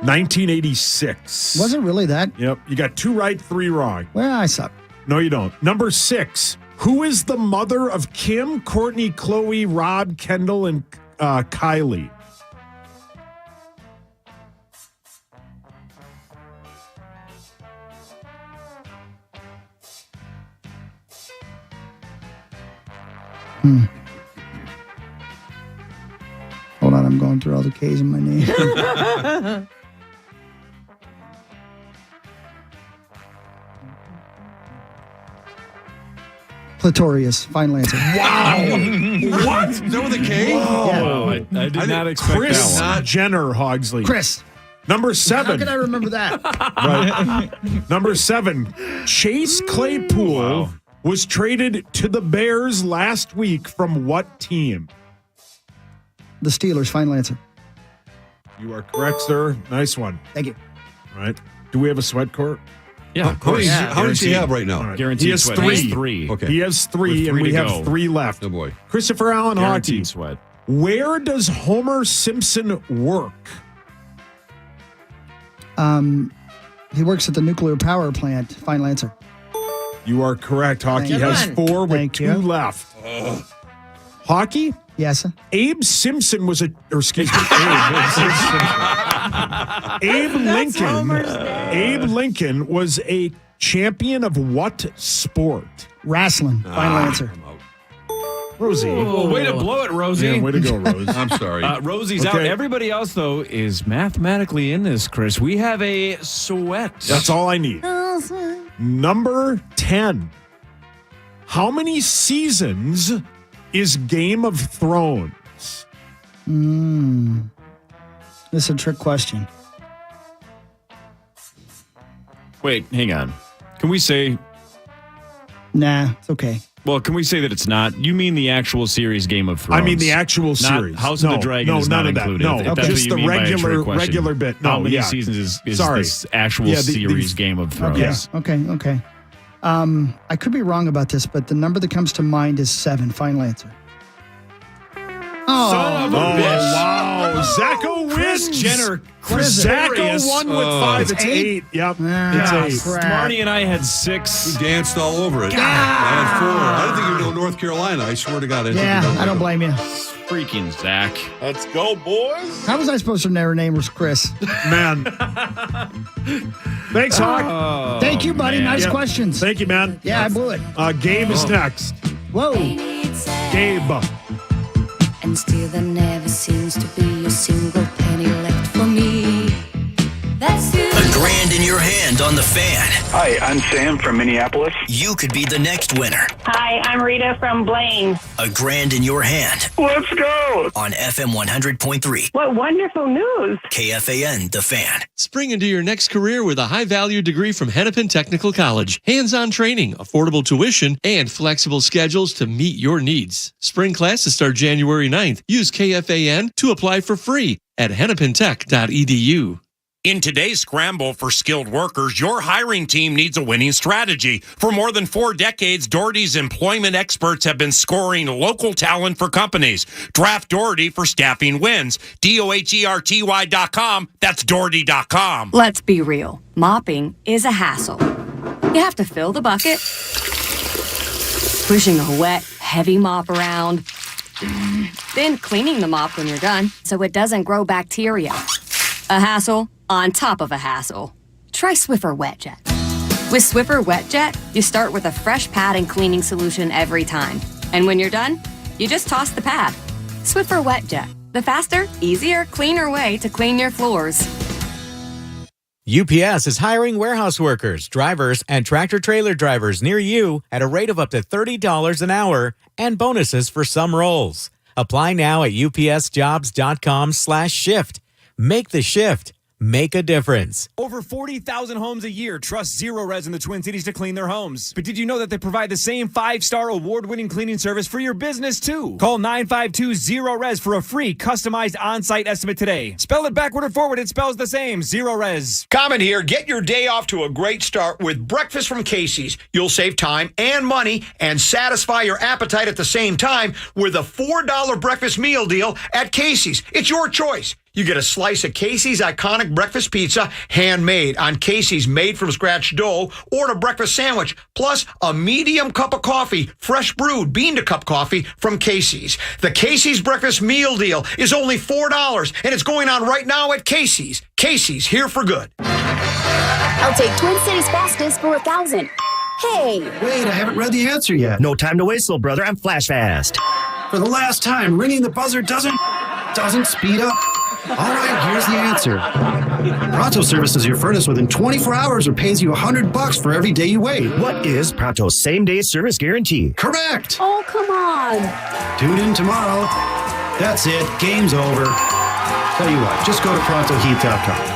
1986. Was it really that? Yep. You got 2 right, 3 wrong. Well, I suck. No, you don't. Number 6. Who is the mother of Kim, Courtney, Chloe, Rob, Kendall, and Kylie? Hold on, I'm going through all the K's in my name. Clitorius. Final answer. What? Is that with a K? Wow, I did not expect Chris that one. Jenner Hogsley. Chris. Number How 7. can I remember that? Right. Number 7. Chase Claypool was traded to the Bears last week from what team? The Steelers. Final answer. You are correct, sir. Nice one. Thank you. All right. Do we have a sweat court? Yeah, of course. How does he have right now? All right. Guaranteed He has sweat. 3. He has 3. Okay. He has 3, With and 3 we to have go. 3 left. Oh, boy. Christopher Allen Guaranteed Hockey. sweat. Where does Homer Simpson work? He works at the nuclear power plant. Final answer. You are correct. Hockey Good has one. 4 with Thank 2 you. left. Hockey? Yes. Sir. Abe Simpson was Abe Lincoln was a champion of what sport? Wrestling. Final answer. I'm out. Rosie. Oh, way to blow it, Rosie. Yeah, way to go, Rose. I'm sorry. Rosie's out. Okay. Everybody else, though, is mathematically in this, Chris. We have a sweat. That's all I need. Number 10. How many seasons is Game of Thrones? This is a trick question. Wait, hang on. Can we say, Nah, it's okay. well, can we say that it's not? You mean the actual series Game of Thrones? I mean the actual Not series. House of the Dragon no, is none not of that. included. No, If that's just what you the mean by a trick regular question. regular bit. No, How many yeah. seasons is Sorry. this actual Yeah, series Game of Thrones? Okay. I could be wrong about this, but the number that comes to mind is 7. Final answer. Son of a bitch. Wow. Zacco Chris wins. Jenner. Zacco won with 5. It's 8. Yep. It's 8. Marty and I had 6. He danced all over it. I had 4. I don't think you know North Carolina. I swear to God. I didn't think you know I don't blame you. Freaking Zach. Let's go, boys. How was I supposed to know her name was Chris? Man. Thanks, Hawk. Oh, Thank you, buddy. man. Nice Yep. questions. Thank you, man. Yeah, I blew it. Gabe is next. Whoa. Gabe. And still there never seems to be a single penny left for me. That's $1,000 in your hand. and on The Fan. Hi, I'm Sam from Minneapolis. You could be the next winner. Hi, I'm Rita from Blaine. $1,000 in your hand. Let's go! On FM 100.3. What wonderful news. KFAN, The Fan. Spring into your next career with a high-value degree from Hennepin Technical College. Hands-on training, affordable tuition, and flexible schedules to meet your needs. Spring classes start January 9th. Use KFAN to apply for free at hennepintech.edu. In today's scramble for skilled workers, your hiring team needs a winning strategy. For more than 4 decades, Doherty's employment experts have been scoring local talent for companies. Draft Doherty for staffing wins. DOHERTY.com. That's Doherty.com. Let's be real. Mopping is a hassle. You have to fill the bucket, pushing a wet, heavy mop around, then cleaning the mop when you're done so it doesn't grow bacteria. A hassle on top of a hassle. Try Swiffer WetJet. With Swiffer WetJet, you start with a fresh pad and cleaning solution every time. And when you're done, you just toss the pad. Swiffer WetJet, the faster, easier, cleaner way to clean your floors. UPS is hiring warehouse workers, drivers, and tractor-trailer drivers near you at a rate of up to $30 an hour and bonuses for some roles. Apply now at upsjobs.com/shift. Make the shift. Make a difference. Over 40,000 homes a year trust Zero Res in the Twin Cities to clean their homes. But did you know that they provide the same 5-star award-winning cleaning service for your business, too? Call 952-ZERO-RES for a free customized on-site estimate today. Spell it backward or forward, it spells the same. Zero Res. Comment here. Get your day off to a great start with breakfast from Casey's. You'll save time and money and satisfy your appetite at the same time with a $4 breakfast meal deal at Casey's. It's your choice. You get a slice of Casey's iconic breakfast pizza, handmade on Casey's made-from-scratch dough, or a breakfast sandwich, plus a medium cup of coffee, fresh brewed bean-to-cup coffee from Casey's. The Casey's breakfast meal deal is only $4, and it's going on right now at Casey's. Casey's, here for good. I'll take Twin Cities fastest for 1,000. Hey! Wait, I haven't read the answer yet. No time to waste, little brother. I'm flash fast. For the last time, ringing the buzzer doesn't speed up. All right, here's the answer. Pronto services your furnace within 24 hours or pays you $100 for every day you wait. What is Pronto's same-day service guarantee? Correct. Oh, come on. Tune in tomorrow. That's it. Game's over. Tell you what, just go to ProntoHeat.com.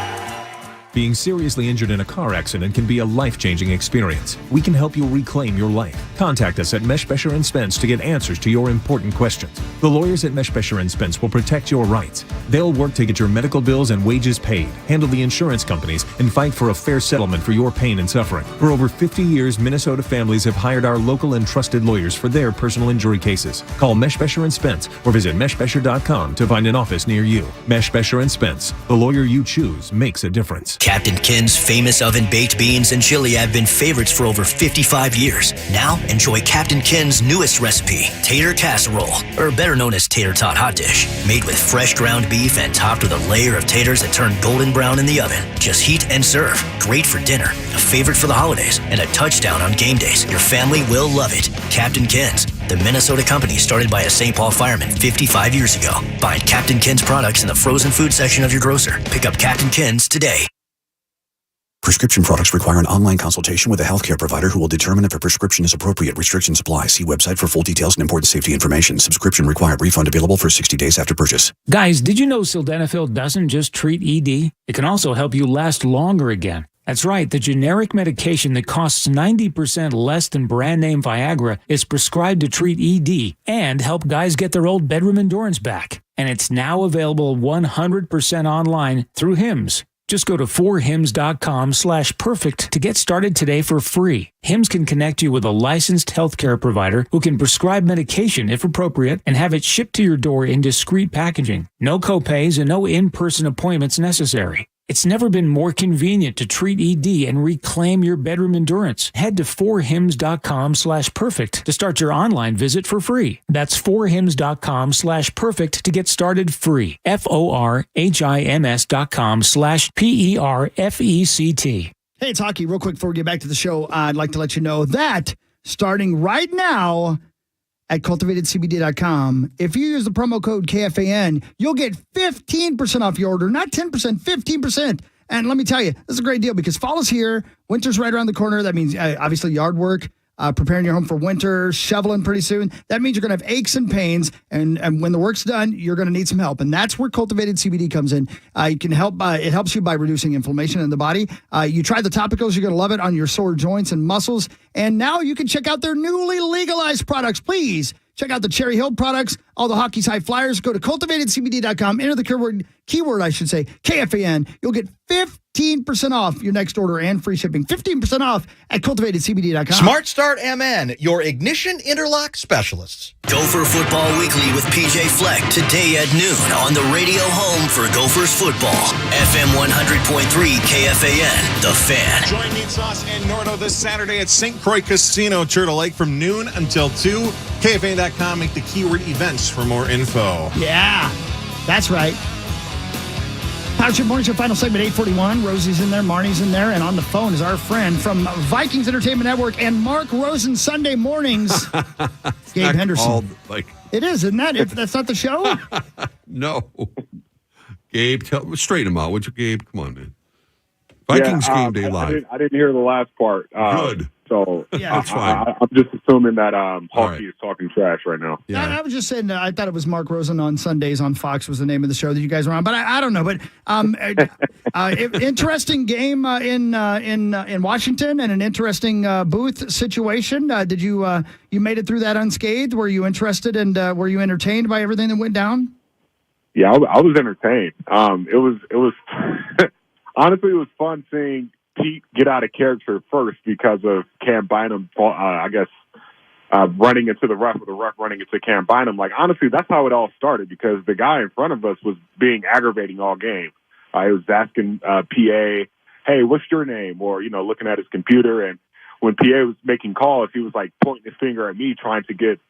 Being seriously injured in a car accident can be a life-changing experience. We can help you reclaim your life. Contact us at Meshbesher & Spence to get answers to your important questions. The lawyers at Meshbesher & Spence will protect your rights. They'll work to get your medical bills and wages paid, handle the insurance companies, and fight for a fair settlement for your pain and suffering. For over 50 years, Minnesota families have hired our local and trusted lawyers for their personal injury cases. Call Meshbesher & Spence or visit meshbesher.com to find an office near you. Meshbesher & Spence, the lawyer you choose makes a difference. Captain Kinn's famous oven-baked beans and chili have been favorites for over 55 years. Now, enjoy Captain Kinn's newest recipe, tater casserole, or better known as tater tot hot dish. Made with fresh ground beef and topped with a layer of taters that turn golden brown in the oven. Just heat and serve. Great for dinner, a favorite for the holidays, and a touchdown on game days. Your family will love it. Captain Kinn's, the Minnesota company started by a St. Paul fireman 55 years ago. Find Captain Kinn's products in the frozen food section of your grocer. Pick up Captain Kinn's today. Prescription products require an online consultation with a healthcare provider who will determine if a prescription is appropriate. Restrictions apply. See website for full details and important safety information. Subscription required. Refund available for 60 days after purchase. Guys, did you know sildenafil doesn't just treat ED? It can also help you last longer again. That's right, the generic medication that costs 90% less than brand name Viagra is prescribed to treat ED and help guys get their old bedroom endurance back. And it's now available 100% online through Hims. Just go to 4hims.com/perfect to get started today for free. Hims can connect you with a licensed healthcare provider who can prescribe medication if appropriate and have it shipped to your door in discreet packaging. No copays and no in-person appointments necessary. It's never been more convenient to treat ED and reclaim your bedroom endurance. Head to 4hims.com/perfect to start your online visit for free. That's 4hims.com/perfect to get started free. FORHIMS.com/PERFECT. Hey, it's Hawkey. Real quick before we get back to the show, I'd like to let you know that starting right now at cultivatedcbd.com, if you use the promo code KFAN, you'll get 15% off your order, not 10%, 15%. And let me tell you, this is a great deal because fall is here. Winter's right around the corner. That means obviously yard work. Preparing your home for winter, shoveling pretty soon. That means you're going to have aches and pains, and when the work's done, you're going to need some help, and that's where cultivated CBD comes in. You can help. It helps you by reducing inflammation in the body. You try the topicals, you're going to love it on your sore joints and muscles, and now you can check out their newly legalized products. Please check out the Cherry Hill products, all the Hawkey's High Flyers. Go to cultivatedcbd.com, enter the keyword, KFAN. You'll get 15% off your next order and free shipping. 15% off at cultivatedcbd.com. Smart Start MN, your ignition interlock specialists. Gopher Football Weekly with PJ Fleck today at noon on the radio home for Gophers football. FM 100.3 KFAN, The Fan. Join Meat Sauce and Nordo this Saturday at St. Croix Casino, Turtle Lake from noon until 2. KFAN.com, make the keyword events for more info. Yeah, that's right. Power Trip Morning Show final segment, 841. Rosie's in there, Marnie's in there, and on the phone is our friend from Vikings Entertainment Network and Mark Rosen Sunday Mornings, Gabe Henderson. It is, isn't that? If that's not the show? No. Gabe, straighten him out, would you, Gabe? Come on, man. Vikings game day live. I didn't hear the last part. Good. So that's fine. I'm just assuming that Hawkey is talking trash right now. Yeah. I was just saying I thought it was Mark Rosen on Sundays on Fox was the name of the show that you guys were on, but I don't know. But interesting game in Washington and an interesting booth situation. Did you made it through that unscathed? Were you interested and were you entertained by everything that went down? Yeah, I was entertained. It was honestly, it was fun seeing Pete get out of character first because of Cam Bynum, running into the ref, or the ref running into Cam Bynum. Like, honestly, that's how it all started because the guy in front of us was being aggravating all game. He was asking PA, hey, what's your name? Or, looking at his computer. And when PA was making calls, he was like pointing his finger at me, trying to get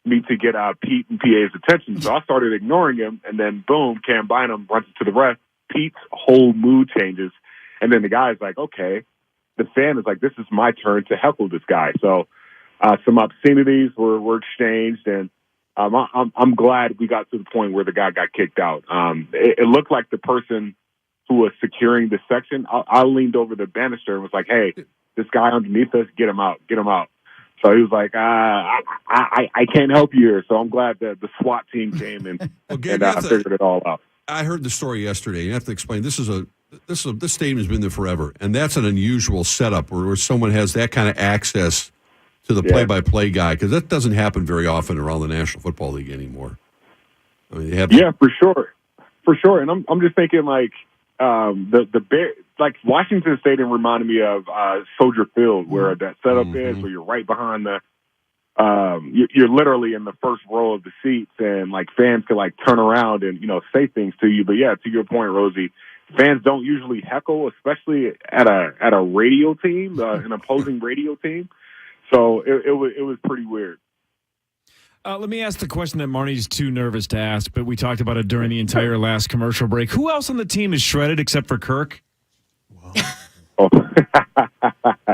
me to get Pete and PA's attention. So I started ignoring him. And then, boom, Cam Bynum runs into the ref. Pete's whole mood changes. And then the guy's like, okay. The fan is like, this is my turn to heckle this guy. So some obscenities were exchanged, and I'm glad we got to the point where the guy got kicked out. It looked like the person who was securing the section, I leaned over the banister and was like, hey, this guy underneath us, get him out. So he was like, I can't help you here. So I'm glad that the SWAT team came and I figured it all out. I heard the story yesterday. You have to explain. This stadium's been there forever, and that's an unusual setup where someone has that kind of access to the play-by-play guy, because that doesn't happen very often around the National Football League anymore. I mean, for sure. And I'm just thinking like like Washington Stadium reminded me of Soldier Field, where that setup is, where you're right behind the. You're literally in the first row of the seats, and like fans can like turn around and say things to you. But yeah, to your point, Rosie, fans don't usually heckle, especially at a radio team, an opposing radio team. So it was pretty weird. Let me ask the question that Marnie's too nervous to ask, but we talked about it during the entire last commercial break. Who else on the team is shredded except for Kirk?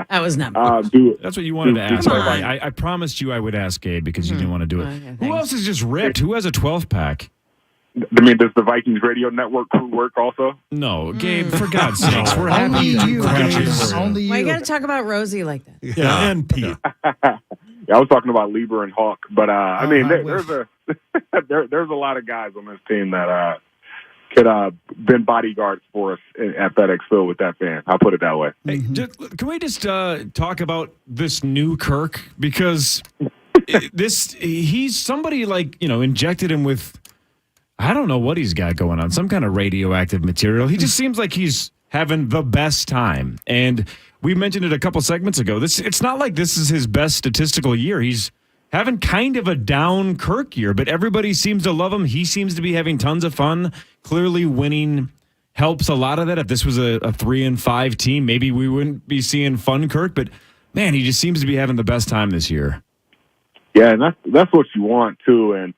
That was not That's what you wanted to ask. I promised you I would ask Gabe because you didn't want to do it. Okay, who else is just ripped? Who has a 12-pack? I mean, does the Vikings radio network crew work also? No, Gabe, for God's sakes, we're happy you. Only you. Why you got to talk about Rosie like that? Yeah, and Pete. I was talking about Lieber and Hawk, but I mean, there's a lot of guys on this team that could been bodyguards for us at FedEx Field with that fan. I'll put it that way. Hey, can we just talk about this new Kirk? Because he's somebody like, injected him with, I don't know what he's got going on, some kind of radioactive material. He just seems like he's having the best time. And we mentioned it a couple segments ago. It's not like this is his best statistical year. He's having kind of a down Kirk year, but everybody seems to love him. He seems to be having tons of fun. Clearly winning helps a lot of that. If this was a 3-5 team, maybe we wouldn't be seeing fun Kirk, but man, he just seems to be having the best time this year. Yeah, and that's what you want too. And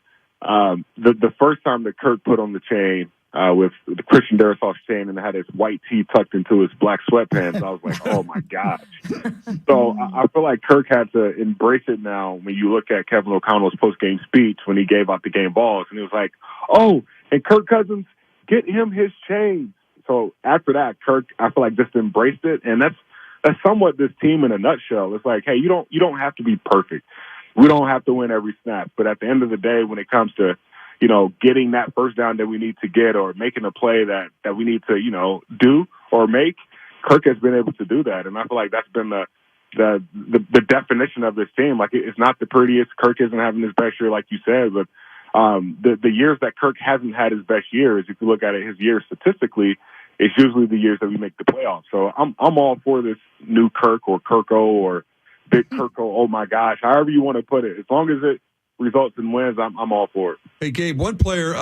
the first time that Kirk put on the chain with the Christian Derisoff chain and had his white tee tucked into his black sweatpants, I was like, oh my gosh. So I feel like Kirk had to embrace it now when you look at Kevin O'Connell's post-game speech when he gave out the game balls, and he was like, oh, and Kirk Cousins, get him his chains. So after that, Kirk, I feel like just embraced it, and that's somewhat this team in a nutshell. It's like, hey, you don't have to be perfect. We don't have to win every snap, but at the end of the day, when it comes to getting that first down that we need to get, or making a play that we need to do or make, Kirk has been able to do that, and I feel like that's been the definition of this team. Like, it's not the prettiest. Kirk isn't having his best year, like you said, but the years that Kirk hasn't had his best years, if you look at it, his years statistically, it's usually the years that we make the playoffs. So I'm all for this new Kirk or Kirko or Big Kirko. Oh my gosh, however you want to put it, as long as it results in wins, I'm all for it. Hey, Gabe, one player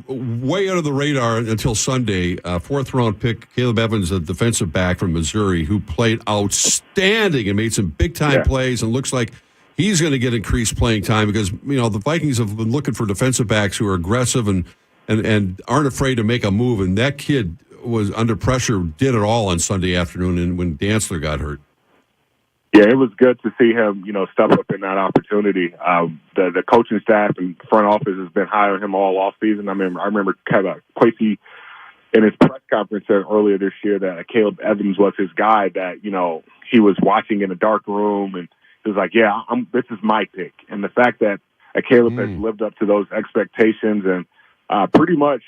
way out of the radar until Sunday, fourth-round pick, Caleb Evans, a defensive back from Missouri, who played outstanding and made some big-time plays, and looks like he's going to get increased playing time because, the Vikings have been looking for defensive backs who are aggressive and aren't afraid to make a move, and that kid was under pressure, did it all on Sunday afternoon, and when Dantzler got hurt. Yeah, it was good to see him, step up in that opportunity. The coaching staff and front office has been high on him all off season. I remember Quasey in his press conference said earlier this year that Caleb Evans was his guy that, he was watching in a dark room, and he was like, yeah, this is my pick. And the fact that Caleb has lived up to those expectations and pretty much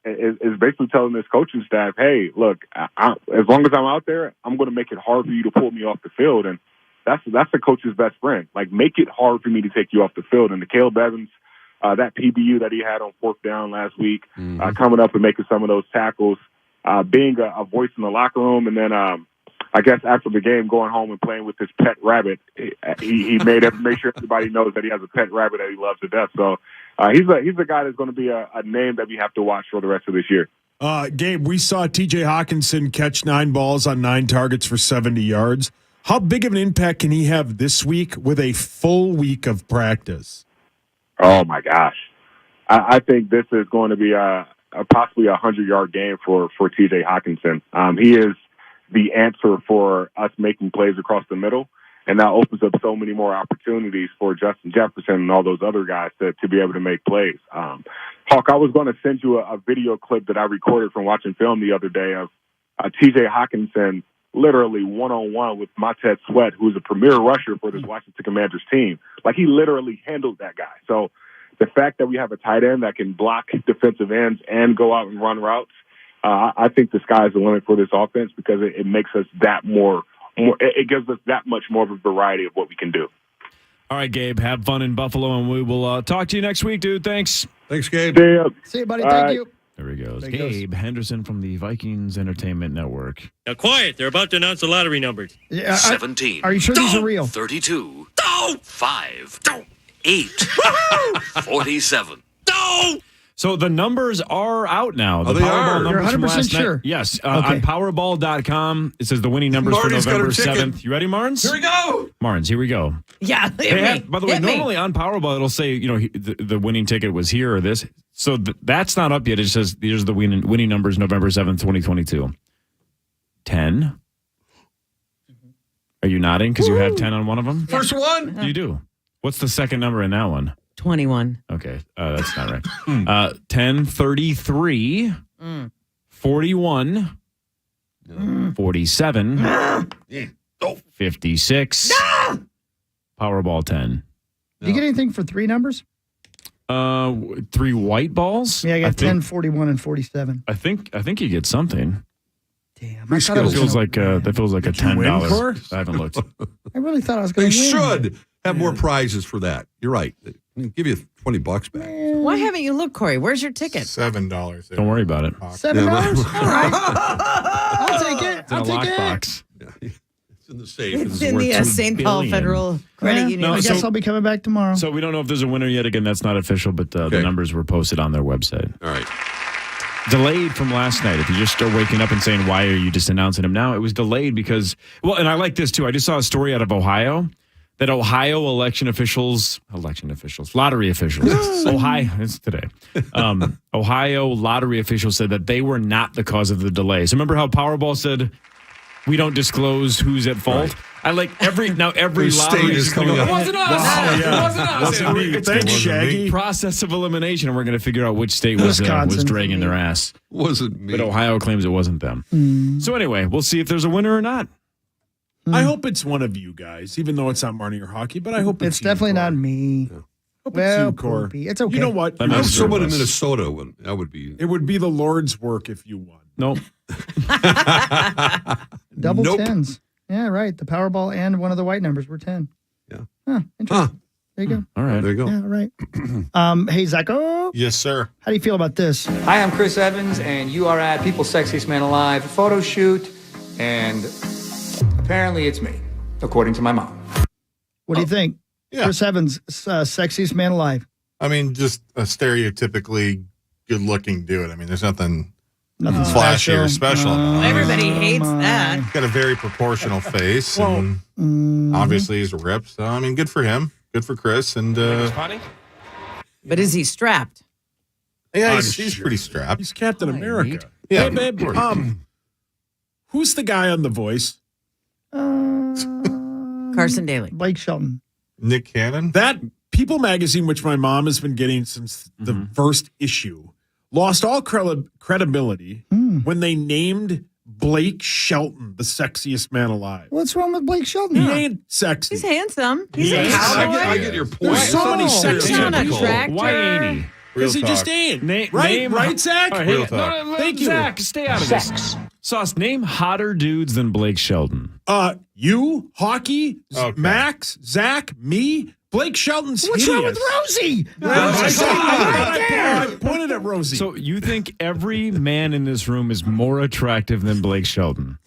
is basically telling this coaching staff, hey, look, as long as I'm out there, I'm going to make it hard for you to pull me off the field. And that's the coach's best friend. Like, make it hard for me to take you off the field. And the Caleb Evans, that PBU that he had on fourth down last week, coming up and making some of those tackles, being a voice in the locker room, and then I guess after the game, going home and playing with his pet rabbit, he make sure everybody knows that he has a pet rabbit that he loves to death. So he's a guy that's going to be a name that we have to watch for the rest of this year. Gabe, we saw T.J. Hawkinson catch 9 balls on 9 targets for 70 yards. How big of an impact can he have this week with a full week of practice? Oh, my gosh. I think this is going to be possibly a 100-yard game for T.J. Hawkinson. He is the answer for us making plays across the middle, and that opens up so many more opportunities for Justin Jefferson and all those other guys to be able to make plays. Hawk, I was going to send you a video clip that I recorded from watching film the other day of T.J. Hawkinson literally one-on-one with Montez Sweat, who's a premier rusher for this Washington Commanders team. Like, he literally handled that guy. So the fact that we have a tight end that can block defensive ends and go out and run routes, I think the sky's the limit for this offense because it makes us that more it gives us that much more of a variety of what we can do. All right, Gabe, have fun in Buffalo, and we will talk to you next week, dude. Thanks. Thanks, Gabe. See you, buddy. Thank you. There he goes. Gabe Henderson from the Vikings Entertainment Network. Now, quiet. They're about to announce the lottery numbers. Yeah, 17. Are you sure these are real? 32. 5. 8. 47. So the numbers are out now. The they Powerball are. numbers You're from 100% last sure? night. Yes. Okay. On Powerball.com, it says the winning numbers Marty's for got her November ticket. 7th. You ready, Marnes? Here we go. Marnes, here we go. Yeah. By the way, normally on Powerball, it'll say, the winning ticket was here or this. So that's not up yet. It says these are the winning numbers November 7th, 2022. 10. Are you nodding because you have 10 on one of them? First one. You do. What's the second number in that one? 21. Okay, that's not right. 10, 33, 41, 47, 56, Powerball 10. Did you get anything for 3 numbers? 3 white balls? Yeah, I got 10, 41, and 47. I think you get something. Damn. That feels like a $10. I haven't looked. I really thought I was going They to win. should have more prizes for that. You're right. They'll give you $20 back. Why haven't you looked, Corey? Where's your ticket? $7. Don't worry about it. $7? All right. I'll take it. It's in a lockbox. It's in the safe. It's in the St. Paul Federal Credit Union. I guess I'll be coming back tomorrow. So we don't know if there's a winner yet. Again, that's not official, but the numbers were posted on their website. All right. Delayed from last night. If you just are waking up and saying, why are you just announcing him now? It was delayed because, and I like this too. I just saw a story out of Ohio that Ohio lottery officials, it's today. Ohio lottery officials said that they were not the cause of the delay. So remember how Powerball said we don't disclose who's at fault. Right. I like every lottery is coming up. It wasn't us. It wasn't us. Wasn't me. Thanks, Shaggy. Process of elimination, and we're going to figure out which state was dragging their ass. Wasn't me. But Ohio claims it wasn't them. So anyway, we'll see if there's a winner or not. I hope it's one of you guys, even though it's not Marnie or Hawkey, but I hope it's you, definitely Cory. not me. Hope Well, it's you, Cory. Poopy. It's okay. You know what? I hope someone in Minnesota that would be. It would be the Lord's work if you won. Nope. Double Nope. tens. Yeah, right. The Powerball and one of the white numbers were 10. Yeah. Huh, interesting. There you go. All right. There you go. Yeah, right. Hey, Zacho. Yes, sir. How do you feel about this? Hi, I'm Chris Evans, and you are at People's Sexiest Man Alive photo shoot, and apparently it's me, according to my mom. What do you think? Yeah. Chris Evans, sexiest man alive. I mean, just a stereotypically good-looking dude. I mean, there's nothing Nothing flashy or special. about him. Everybody hates that. He's got a very proportional face, and obviously he's ripped. So, I mean, good for him. Good for Chris. And But is he strapped? yeah, he's pretty strapped. He's Captain America. Yeah. Hey, babe. Who's the guy on The Voice? Carson Daly. Blake Shelton. Nick Cannon. That People magazine, which my mom has been getting since the first issue, lost all credibility when they named Blake Shelton the sexiest man alive. What's wrong with Blake Shelton? He ain't sexy. He's handsome. He's a He's- cowboy. I get your point. There's so many He's sexy not a people. tractor. Why ain't he? Because he Real just talk. ain't. Right, Right, Zach? All right, Real hey, talk. no, Thank you. Zach, stay out of this. Sauce, name hotter dudes than Blake Shelton. You, Hawkey, Okay. Max, Zach, me, Blake Shelton's What's wrong with hideous. Rosie? I pointed at Rosie. So you think every man in this room is more attractive than Blake Shelton?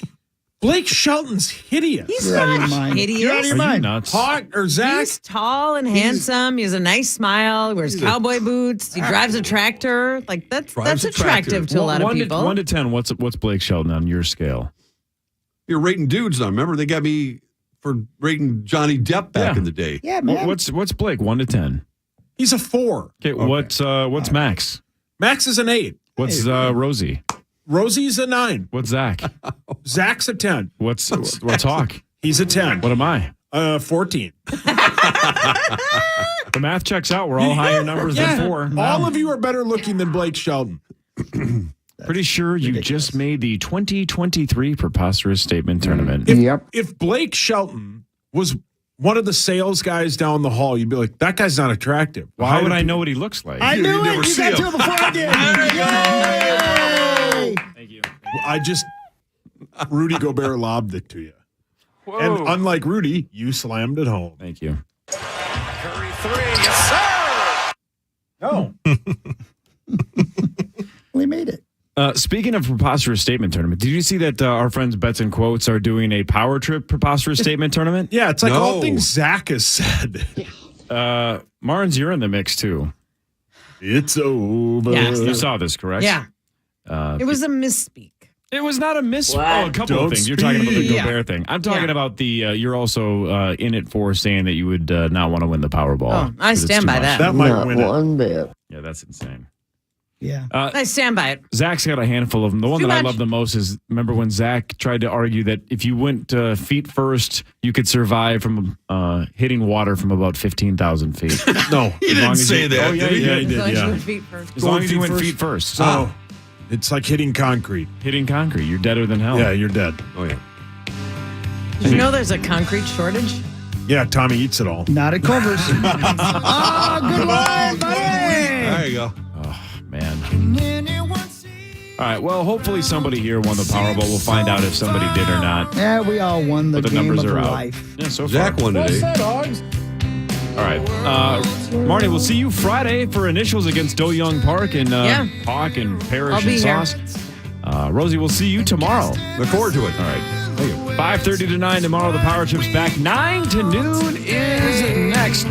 Blake Shelton's hideous. He's You're out of your not mind. hideous. You're out of your Are you mind. nuts? Hawk or Zach? He's tall and handsome. He has a nice smile. He wears cowboy boots. He drives a tractor. Like that's Drives a attractive to a lot of people. 1 to 10, what's Blake Shelton on your scale? You're rating dudes now. Remember, they got me for rating Johnny Depp back Yeah. in the day. Yeah, man. What's Blake? 1 to 10. He's a 4. Okay, what's Max? Max is an 8. What's Rosie? Rosie's a 9. What's Zach? Zach's a 10. What's Hawk? He's a 10. What am I? 14. The math checks out. We're all higher numbers than 4. All of you are better looking than Blake Shelton. Pretty sure you just made the 2023 Preposterous Statement Tournament. If Blake Shelton was one of the sales guys down the hall, you'd be like, that guy's not attractive. How would I know what he looks like? I knew never it. You see got to him. it before I did. Yay! Thank you. Rudy Gobert lobbed it to you. And unlike Rudy, you slammed it home. Thank you. Curry 3, yes, sir! No. We made it. Speaking of Preposterous Statement Tournament, did you see that our friends Bets and Quotes are doing a Power Trip Preposterous Statement Tournament? Yeah, it's like No. all things Zach has said. Marnes, you're in the mix too. It's over. Yes. You saw this, correct? Yeah. It was a misspeak. It was not a miss. What? Oh, a couple Don't of things. You're talking about the speak. Gobert thing. I'm talking Yeah. about the. You're also in it for saying that you would not want to win the Powerball. Oh, I 'cause it's stand too by much. that. That might win it. Yeah, that's insane. Yeah. I stand by it. Zach's got a handful of them. The one Too that I much. love the most is remember when Zach tried to argue that if you went feet first, you could survive from hitting water from about 15,000 feet. No. He didn't say that, Oh, yeah, did he he? Yeah, he did. did. As long as you Yeah. went feet first. As long Going as you feet went first? feet first. So it's like hitting concrete. Hitting concrete, you're deader than hell. Yeah, you're dead. Oh, yeah. Did you know there's a concrete shortage? Yeah, Tommy eats it all. Not at Culver's. Good one, buddy. There you go. Oh, man. All right, well, hopefully somebody here won the Powerball. We'll find out if somebody did or not. Yeah, we all won the But the game numbers of are out. life. Yeah, so far. Zach won today. All right. Marnie, we'll see you Friday for initials against Do Young Park and Hawk and Parrish I'll be and here. Sauce. Rosie, we'll see you tomorrow. Look forward to it. All right. 5:30 to 9 tomorrow. The Power Trip's back. 9 to noon is next.